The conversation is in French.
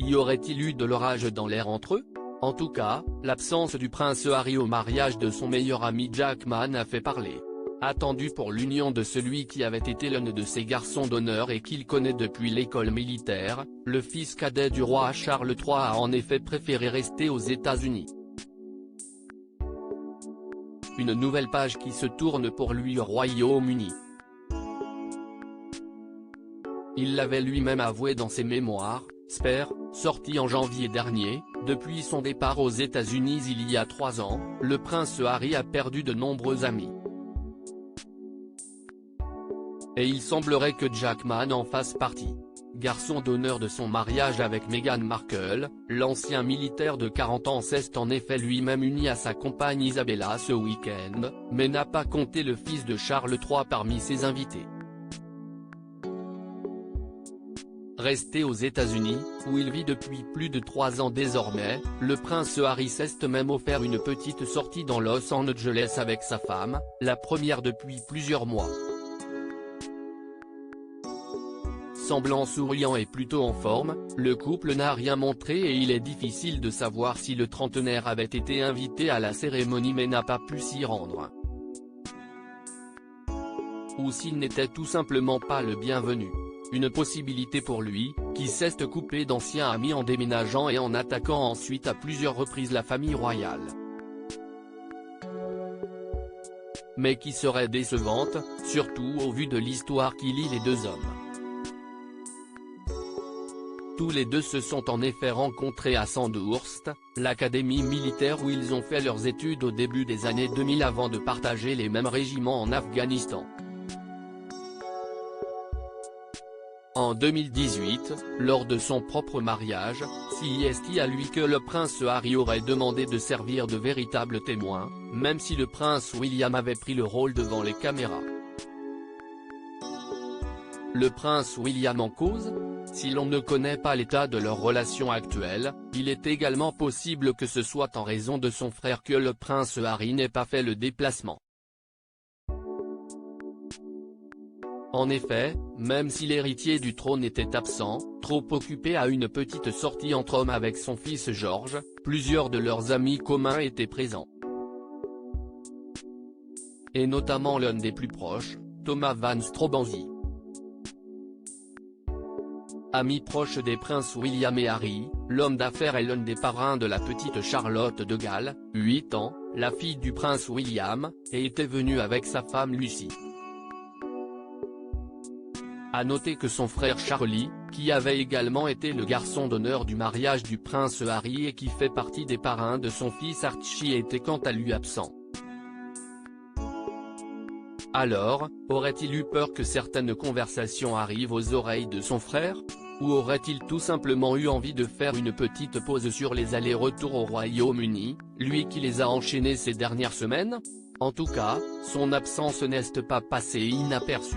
Y aurait-il eu de l'orage dans l'air entre eux? En tout cas, l'absence du prince Harry au mariage de son meilleur ami Jackman a fait parler. Attendu pour l'union de celui qui avait été l'un de ses garçons d'honneur et qu'il connaît depuis l'école militaire, le fils cadet du roi Charles III a en effet préféré rester aux États-Unis. Une nouvelle page qui se tourne pour lui au Royaume-Uni. Il l'avait lui-même avoué dans ses mémoires, Spare, sorti en janvier dernier. Depuis son départ aux États-Unis il y a 3 ans, le prince Harry a perdu de nombreux amis. Et il semblerait que Jackman en fasse partie. Garçon d'honneur de son mariage avec Meghan Markle, l'ancien militaire de 40 ans s'est en effet lui-même uni à sa compagne Isabella ce week-end, mais n'a pas compté le fils de Charles III parmi ses invités. Resté aux États-Unis, où il vit depuis plus de 3 ans désormais, le prince Harry s'est même offert une petite sortie dans Los Angeles avec sa femme, la première depuis plusieurs mois. Semblant souriant et plutôt en forme, le couple n'a rien montré et il est difficile de savoir si le trentenaire avait été invité à la cérémonie mais n'a pas pu s'y rendre. Ou s'il n'était tout simplement pas le bienvenu. Une possibilité pour lui, qui s'est coupé d'anciens amis en déménageant et en attaquant ensuite à plusieurs reprises la famille royale. Mais qui serait décevante, surtout au vu de l'histoire qui lie les deux hommes. Tous les deux se sont en effet rencontrés à Sandhurst, l'académie militaire où ils ont fait leurs études au début des années 2000 avant de partager les mêmes régiments en Afghanistan. En 2018, lors de son propre mariage, CST a lui que le prince Harry aurait demandé de servir de véritable témoin, même si le prince William avait pris le rôle devant les caméras. Le prince William en cause? Si l'on ne connaît pas l'état de leur relation actuelle, il est également possible que ce soit en raison de son frère que le prince Harry n'ait pas fait le déplacement. En effet, même si l'héritier du trône était absent, trop occupé à une petite sortie entre hommes avec son fils George, plusieurs de leurs amis communs étaient présents. Et notamment l'un des plus proches, Thomas Van Strobanzi. Ami proche des princes William et Harry, l'homme d'affaires est l'un des parrains de la petite Charlotte de Galles, 8 ans, la fille du prince William, et était venu avec sa femme Lucy. À noter que son frère Charlie, qui avait également été le garçon d'honneur du mariage du prince Harry et qui fait partie des parrains de son fils Archie était quant à lui absent. Alors, aurait-il eu peur que certaines conversations arrivent aux oreilles de son frère? Ou aurait-il tout simplement eu envie de faire une petite pause sur les allers-retours au Royaume-Uni, lui qui les a enchaînés ces dernières semaines? En tout cas, son absence n'est pas passée inaperçue.